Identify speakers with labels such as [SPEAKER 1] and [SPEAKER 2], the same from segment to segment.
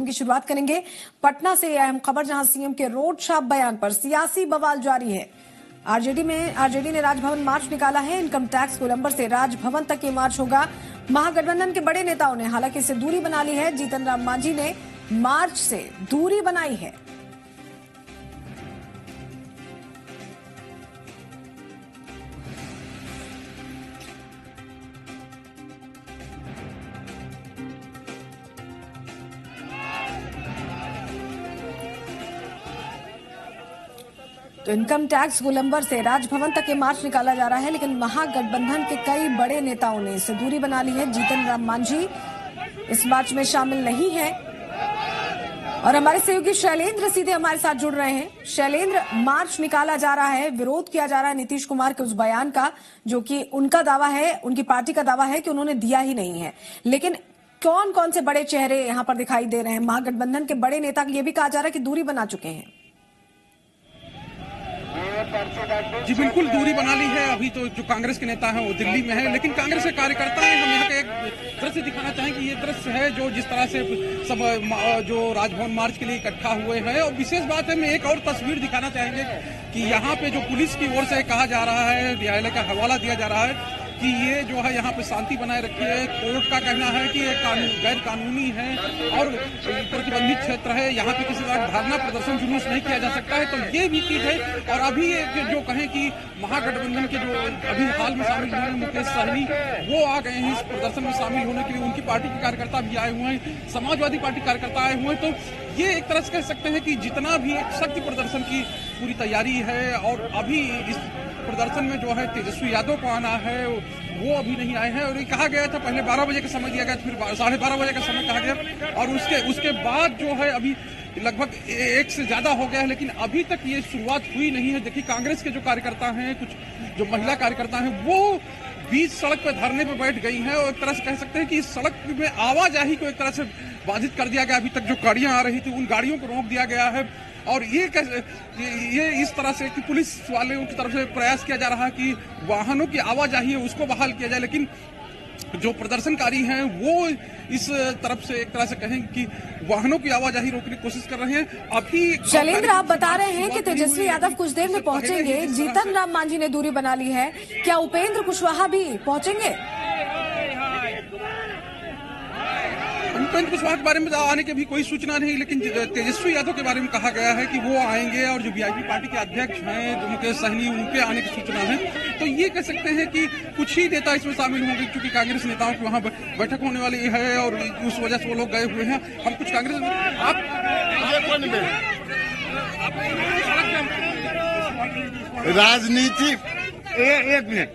[SPEAKER 1] की शुरुआत करेंगे पटना से अहम खबर, जहां सीएम के रोड छाप बयान पर सियासी बवाल जारी है। आरजेडी ने राजभवन मार्च निकाला है। इनकम टैक्स गोलंबर से राजभवन तक ये मार्च होगा। महागठबंधन के बड़े नेताओं ने हालांकि इससे दूरी बना ली है। जीतन राम मांझी ने मार्च से दूरी बनाई है। तो इनकम टैक्स गोलंबर से राजभवन तक ये मार्च निकाला जा रहा है, लेकिन महागठबंधन के कई बड़े नेताओं ने इससे दूरी बना ली है। जीतन राम मांझी इस मार्च में शामिल नहीं है। और हमारे सहयोगी शैलेंद्र सीधे हमारे साथ जुड़ रहे हैं। शैलेंद्र, मार्च निकाला जा रहा है, विरोध किया जा रहा है नीतीश कुमार के उस बयान का, जो कि उनका दावा है, उनकी पार्टी का दावा है कि उन्होंने दिया ही नहीं है। लेकिन कौन कौन से बड़े चेहरे यहां पर दिखाई दे रहे हैं? महागठबंधन के बड़े नेता ये भी कहा जा रहा है कि दूरी बना चुके हैं।
[SPEAKER 2] जी बिल्कुल, दूरी बना ली है। अभी तो जो कांग्रेस के नेता हैं वो दिल्ली में है, लेकिन कांग्रेस के कार्यकर्ता हैं। हम यहाँ का एक दृश्य दिखाना चाहें कि ये दृश्य है जो जिस तरह से सब जो राजभवन मार्च के लिए इकट्ठा हुए हैं। और विशेष बात है, मैं एक और तस्वीर दिखाना चाहेंगे कि यहाँ पे जो पुलिस की ओर से कहा जा रहा है, न्यायालय का हवाला दिया जा रहा है कि ये जो है यहाँ पे शांति बनाए रखी है। कोर्ट का कहना है कि ये गैर कानूनी है और प्रतिबंधित क्षेत्र है, यहाँ पे किसी का धरना प्रदर्शन जुलूस नहीं किया जा सकता है। तो ये भी चीज है। और अभी जो कहें कि महागठबंधन के जो अभी हाल में शामिल हुए हैं मुकेश सहनी, वो आ गए हैं इस प्रदर्शन में शामिल होने के लिए। उनकी पार्टी के कार्यकर्ता भी आए हुए हैं, समाजवादी पार्टी कार्यकर्ता आए हुए हैं। तो ये एक तरह से कह सकते हैं कि जितना भी एक शक्ति प्रदर्शन की पूरी तैयारी है। और अभी इस प्रदर्शन में जो है तेजस्वी यादव को आना है, वो अभी नहीं आए हैं। और ये कहा गया था पहले 12 बजे का समय दिया गया, फिर 12:30 बजे का समय कहा गया, और उसके बाद जो है अभी लगभग 1 से ज्यादा हो गया है, लेकिन अभी तक ये शुरुआत हुई नहीं है। देखिए, कांग्रेस के जो कार्यकर्ता हैं, कुछ जो महिला कार्यकर्ता हैं, वो बीच सड़क पर धरने पर बैठ गई हैं। और एक तरह से कह सकते हैं कि इस सड़क में आवाजाही को एक तरह से बाधित कर दिया गया। अभी तक जो गाड़ियां आ रही थी, उन गाड़ियों को रोक दिया गया है। और ये इस तरह से कि पुलिस वालों की तरफ से प्रयास किया जा रहा है कि वाहनों की आवाजाही है उसको बहाल किया जाए, लेकिन जो प्रदर्शनकारी हैं वो इस तरफ से एक तरह से कहें कि वाहनों की आवाजाही रोकने की कोशिश कर रहे हैं। अभी
[SPEAKER 1] शैलेंद्र, आप बता रहे हैं कि तेजस्वी यादव कुछ देर में पहुंचेंगे, जीतन राम मांझी ने दूरी बना ली है, क्या उपेंद्र कुशवाहा भी पहुंचेंगे?
[SPEAKER 2] उपेंद्र कुशवाहा के बारे में आने की भी कोई सूचना नहीं, लेकिन तेजस्वी यादव के बारे में कहा गया है कि वो आएंगे। और जो वीआईपी पार्टी के अध्यक्ष हैं मुकेश सहनी, उनके आने की सूचना है। तो ये कह सकते हैं कि कुछ ही नेता इसमें शामिल होंगे, क्योंकि कांग्रेस नेताओं की वहाँ बैठक होने वाली है और उस वजह से वो लोग गए हुए हैं। हम कुछ कांग्रेस
[SPEAKER 3] राजनीति एक मिनट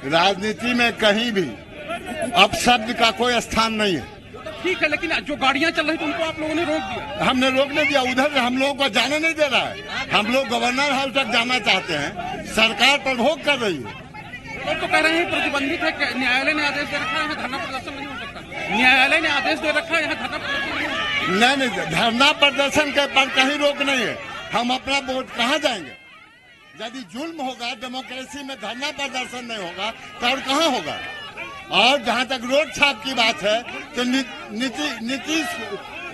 [SPEAKER 3] राजनीति में कहीं भी अपशब्द का कोई स्थान नहीं है।
[SPEAKER 2] ठीक है, लेकिन जो गाड़ियां चल रही थी उनको आप लोगों ने रोक दिया।
[SPEAKER 3] हमने रोकने दिया, उधर से हम लोगों को जाने नहीं दे रहा है। हम लोग गवर्नर हाउस तक जाना चाहते हैं, सरकार प्रभोग कर रही है।
[SPEAKER 2] लोग तो कह रहे हैं प्रतिबंधित है, न्यायालय ने आदेश दे रखा है, धरना प्रदर्शन नहीं हो सकता। न्यायालय ने आदेश दे रखा है, यहाँ धरना प्रदर्शन नहीं हो सकता।
[SPEAKER 3] नहीं, धरना प्रदर्शन के पर कहीं रोक नहीं है। हम अपना वोट कहाँ जाएंगे? यदि जुल्म होगा, डेमोक्रेसी में धरना प्रदर्शन नहीं होगा तो और कहाँ होगा? और जहाँ तक रोड छाप की बात है, तो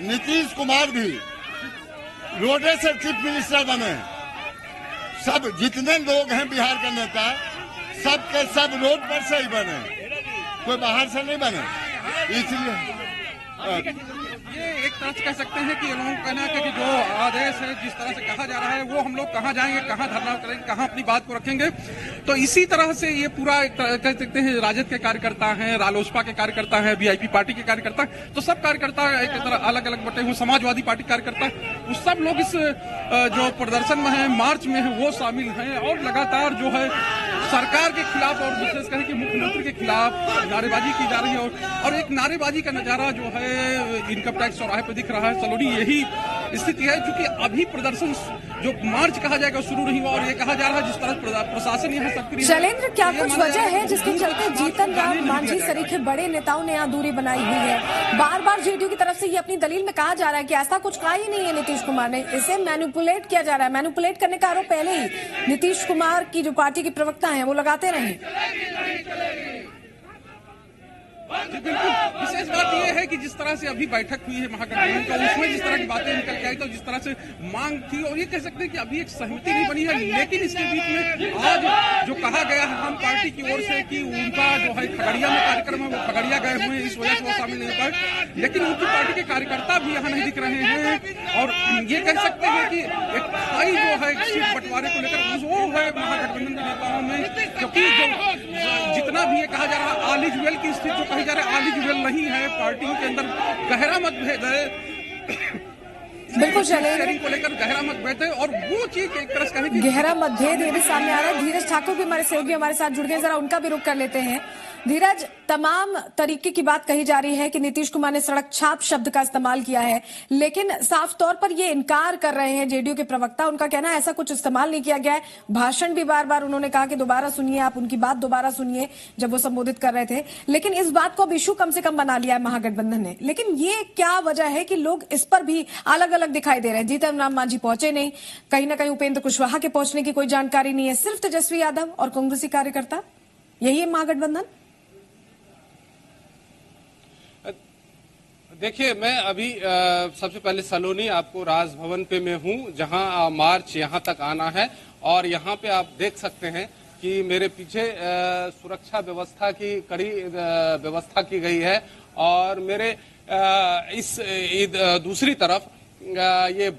[SPEAKER 3] नीतीश कुमार भी रोडे से चीफ मिनिस्टर बने हैं। सब जितने लोग हैं बिहार के नेता, सब के सब रोड पर से ही बने, कोई बाहर से नहीं बने। इसलिए
[SPEAKER 2] ये एक तरह से कह सकते हैं कि लोगों का कहना है कि जो आदेश है, जिस तरह से कहा जा रहा है, वो हम लोग कहाँ जाएंगे, कहाँ धरना करेंगे, कहाँ अपनी बात को रखेंगे। तो इसी तरह से ये पूरा कह सकते हैं राजद के कार्यकर्ता हैं, रालोसपा के कार्यकर्ता हैं, वीआईपी पार्टी के कार्यकर्ता, तो सब कार्यकर्ता एक तरह अलग अलग बटे हुए, समाजवादी पार्टी कार्यकर्ता, वो सब लोग इस जो प्रदर्शन में है, मार्च में है, वो शामिल हैं। और लगातार जो है सरकार के खिलाफ और विशेष करें कि मुख्यमंत्री के खिलाफ नारेबाजी की जा रही है। और एक नारेबाजी का नजारा जो है इनकम टैक्स चौराहे पर दिख रहा है, सलोनी, यही स्थिति है। क्योंकि अभी प्रदर्शन जो मार्च कहा जाएगा शुरू नहीं हुआ, और ये कहा जा रहा है जिस तरह प्रशासन यहाँ सक्रिय।
[SPEAKER 1] शैलेंद्र, क्या कुछ वजह है जिसके चलते जीतन राम मांझी सरीखे बड़े नेताओं ने यहाँ दूरी बनाई हुई है? बार बार जेडीयू की तरफ से ये अपनी दलील में कहा जा रहा है कि ऐसा कुछ कहा ही नहीं है नीतीश कुमार ने, इसे मैनिपुलेट किया जा रहा है। मैनिपुलेट करने का आरोप पहले ही नीतीश कुमार की जो पार्टी के प्रवक्ता हैं वो लगाते रहे।
[SPEAKER 2] जी बिल्कुल, विशेष बात यह है कि जिस तरह से अभी बैठक हुई है महागठबंधन का, उसमें जिस तरह की बातें निकल के आई तो जिस तरह से मांग थी, और ये कह सकते हैं कि अभी एक सहमति नहीं बनी है, लेकिन इसके बीच में आज जो कहा गया है हम पार्टी की ओर से कि उनका जो है खगड़िया में कार्यक्रम है, वो खगड़िया गए हुए हैं, इस वजह से वो शामिल नहीं हो पाए, लेकिन उनकी पार्टी के कार्यकर्ता भी यहाँ नहीं दिख रहे हैं। और ये कह सकते हैं कि एक खाई जो है सीट बंटवारे को लेकर वो है महागठबंधन के नेताओं में, क्योंकि जो जितना भी ये कहा जा रहा है ऑल इज वेल की स्थिति जो कही जा रहा है, ऑल इज वेल नहीं है, पार्टियों के अंदर गहरा मतभेद है।
[SPEAKER 1] बिल्कुल शैलेंद्र
[SPEAKER 2] को लेकर गहरा मतभेद है, और वो चीज एक तरह से कहें कि
[SPEAKER 1] गहरा मतभेद ये भी सामने आ रहा है। धीरज ठाकुर भी हमारे सहयोगी हमारे साथ जुड़ गए, जरा उनका भी रुख कर लेते हैं। धीरज, तमाम तरीके की बात कही जा रही है कि नीतीश कुमार ने सड़क छाप शब्द का इस्तेमाल किया है, लेकिन साफ तौर पर ये इनकार कर रहे हैं जेडीयू के प्रवक्ता। उनका कहना है ऐसा कुछ इस्तेमाल नहीं किया गया है। भाषण भी बार बार उन्होंने कहा कि दोबारा सुनिए, आप उनकी बात दोबारा सुनिए, जब वो संबोधित कर रहे थे। लेकिन इस बात को अब इशू कम से कम बना लिया है महागठबंधन ने। लेकिन ये क्या वजह है कि लोग इस पर भी अलग अलग दिखाई दे रहे हैं? जीतन राम मांझी पहुंचे नहीं, कहीं ना कहीं उपेंद्र कुशवाहा के पहुंचने की कोई जानकारी नहीं है, सिर्फ तेजस्वी यादव और कांग्रेसी कार्यकर्ता, यही है महागठबंधन।
[SPEAKER 4] देखिए, मैं अभी सबसे पहले सलोनी आपको राजभवन पे मैं हूँ, जहाँ मार्च यहाँ तक आना है, और यहाँ पे आप देख सकते हैं कि मेरे पीछे सुरक्षा व्यवस्था की कड़ी व्यवस्था की गई है, और मेरे इस दूसरी तरफ ये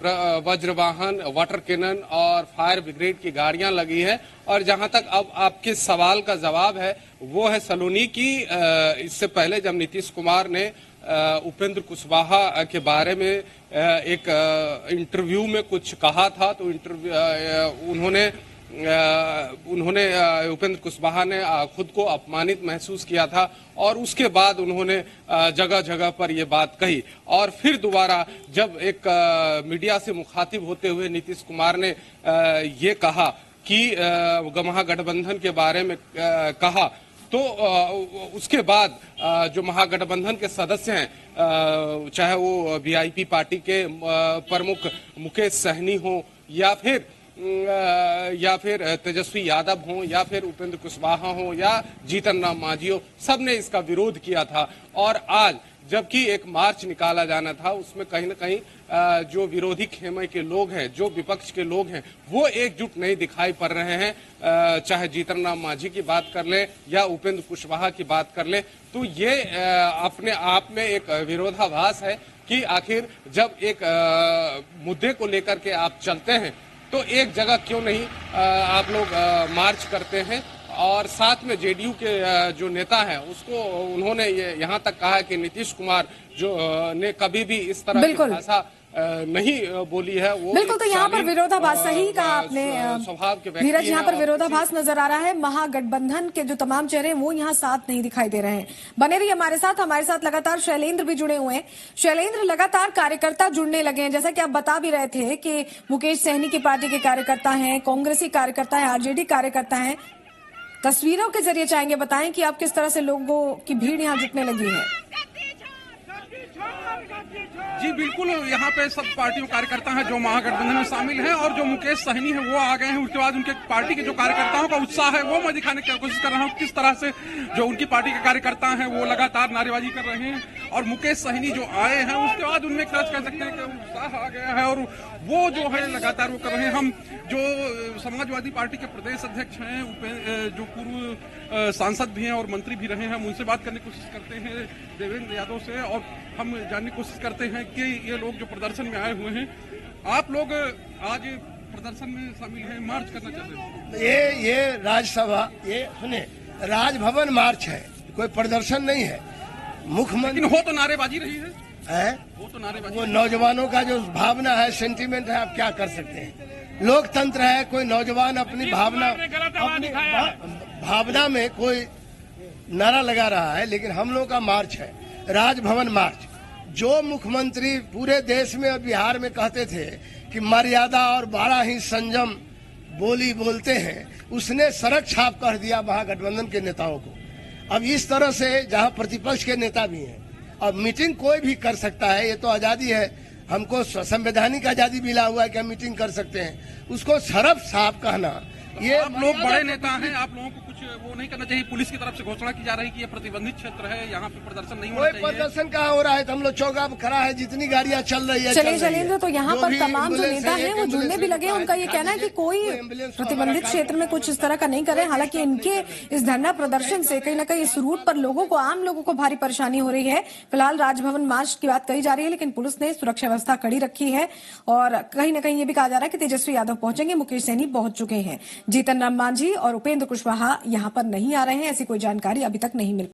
[SPEAKER 4] वज्रवाहन, वाटर कैनन और फायर ब्रिगेड की गाड़ियां लगी है। और जहां तक अब आपके सवाल का जवाब है वो है सलोनी की, इससे पहले जब नीतीश कुमार ने उपेंद्र कुशवाहा के बारे में एक इंटरव्यू में कुछ कहा था, तो उन्होंने उपेंद्र कुशवाहा ने खुद को अपमानित महसूस किया था, और उसके बाद उन्होंने जगह जगह पर ये बात कही। और फिर दोबारा जब एक मीडिया से मुखातिब होते हुए नीतीश कुमार ने ये कहा कि महागठबंधन के बारे में कहा, तो उसके बाद जो महागठबंधन के सदस्य हैं, चाहे वो वीआईपी पार्टी के प्रमुख मुकेश सहनी हो, या फिर तेजस्वी यादव हो, या फिर उपेंद्र कुशवाहा हो, या जीतन राम मांझी हो, सबने इसका विरोध किया था। और आज जबकि एक मार्च निकाला जाना था, उसमें कहीं न कहीं जो विरोधी खेमे के लोग हैं, जो विपक्ष के लोग हैं, वो एकजुट नहीं दिखाई पड़ रहे हैं। चाहे जीतन राम मांझी की बात कर ले या उपेंद्र कुशवाहा की बात कर ले, तो ये अपने आप में एक विरोधाभास है कि आखिर जब एक मुद्दे को लेकर के आप चलते हैं तो एक जगह क्यों नहीं आप लोग मार्च करते हैं। और साथ में जेडीयू के जो नेता हैं, उसको उन्होंने ये यहाँ तक कहा कि नीतीश कुमार जो ने कभी भी इस तरह की भाषा नहीं बोली है। वो
[SPEAKER 1] बिल्कुल, तो यहाँ पर विरोधाभास, सही कहा आपने
[SPEAKER 4] स्वभाव के व्यक्ति,
[SPEAKER 1] धीरज, यहाँ पर विरोधाभास नजर आ रहा है। महागठबंधन के जो तमाम चेहरे हैं वो यहाँ साथ नहीं दिखाई दे रहे हैं। बने रहिए हमारे साथ लगातार शैलेंद्र भी जुड़े हुए हैं। शैलेंद्र, लगातार कार्यकर्ता जुड़ने लगे हैं, जैसा कि आप बता भी रहे थे कि मुकेश सहनी की पार्टी के कार्यकर्ता हैं, कांग्रेसी कार्यकर्ता है, आरजेडी कार्यकर्ता है। तस्वीरों के जरिए चाहेंगे बताएं कि आप किस तरह से लोगों की भीड़ यहाँ जुटने लगी है।
[SPEAKER 2] जी बिल्कुल, यहाँ पे सब पार्टियों कार्यकर्ता हैं जो महागठबंधन में शामिल हैं, और जो मुकेश सहनी है वो आ गए हैं। उसके बाद उनके पार्टी के जो कार्यकर्ताओं का उत्साह है वो मैं दिखाने की कोशिश कर रहा हूँ, किस तरह से जो उनकी पार्टी के कार्यकर्ता हैं वो लगातार नारेबाजी कर रहे हैं। और मुकेश सहनी जो आए हैं उसके बाद उनमें कह सकते हैं कि उत्साह आ गया है, और वो जो है लगातार वो कर रहे हैं। हम जो समाजवादी पार्टी के प्रदेश अध्यक्ष हैं, जो पूर्व सांसद भी हैं और मंत्री भी रहे हैं, हम उनसे बात करने की कोशिश करते हैं, देवेंद्र यादव से, और हम जानने की कोशिश करते हैं कि ये लोग जो प्रदर्शन में आए हुए हैं, आप लोग आज प्रदर्शन में शामिल हैं, मार्च करना चाहते हैं।
[SPEAKER 5] ये राज्यसभा, ये सुने, राजभवन मार्च है, कोई प्रदर्शन नहीं है। मुख्यमंत्री
[SPEAKER 2] हो तो नारेबाजी रही है,
[SPEAKER 5] वो तो नारेबाजी, वो नौजवानों का जो भावना है, सेंटीमेंट है, आप क्या कर सकते हैं। लोकतंत्र है, कोई नौजवान अपनी भावना में कोई नारा लगा रहा है, लेकिन हम लोग का मार्च है, राजभवन मार्च। जो मुख्यमंत्री पूरे देश में और बिहार में कहते थे कि मर्यादा और बड़ा ही संयम बोली बोलते हैं, उसने सड़क छाप कर दिया महागठबंधन के नेताओं को। अब इस तरह से, जहां प्रतिपक्ष के नेता भी हैं, अब मीटिंग कोई भी कर सकता है, ये तो आजादी है, हमको संवैधानिक आजादी मिला हुआ है कि हम मीटिंग कर सकते हैं, उसको सड़क छाप कहना, ये
[SPEAKER 2] आप लोग बड़े नेता हैं, आप लोगों को कुछ वो नहीं करना चाहिए? पुलिस की तरफ से घोषणा की जा रही है कि ये प्रतिबंधित क्षेत्र है, यहाँ पे प्रदर्शन नहीं होना
[SPEAKER 5] कोई
[SPEAKER 2] चाहिए।
[SPEAKER 5] प्रदर्शन कहाँ हो रहा है? तो हम लोग चौका पर खड़ा है, जितनी गाड़ियां चल रही है
[SPEAKER 1] चलिए
[SPEAKER 5] चल रही है।
[SPEAKER 1] शैलेंद्र, तो यहाँ
[SPEAKER 5] जो
[SPEAKER 1] पर
[SPEAKER 5] भी
[SPEAKER 1] तमाम जो
[SPEAKER 5] एम्बुलेंस
[SPEAKER 1] नेता
[SPEAKER 5] है,
[SPEAKER 1] हैं
[SPEAKER 5] एक
[SPEAKER 1] वो जुड़ने
[SPEAKER 5] एम्बुलेंस
[SPEAKER 1] भी लगे हैं। उनका ये
[SPEAKER 5] दिखा
[SPEAKER 1] कहना है कि
[SPEAKER 5] दीजिए,
[SPEAKER 1] कोई
[SPEAKER 5] एम्बुलेंस को
[SPEAKER 1] प्रतिबंधित
[SPEAKER 5] हमारा
[SPEAKER 1] क्षेत्र में कुछ इस तरह का नहीं करें। हालांकि इनके इस धरना प्रदर्शन से कहीं ना कहीं इस रूट पर लोगों को, आम लोगों को भारी परेशानी हो रही है। फिलहाल राजभवन मार्च की बात कही जा रही है, लेकिन पुलिस ने सुरक्षा व्यवस्था कड़ी रखी है और कहीं ना कहीं ये भी कहा जा रहा है कि तेजस्वी यादव पहुंचेंगे, मुकेश सहनी पहुंच चुके हैं। जीतन राम मांझी और उपेंद्र कुशवाहा यहां पर नहीं आ रहे हैं, ऐसी कोई जानकारी अभी तक नहीं मिल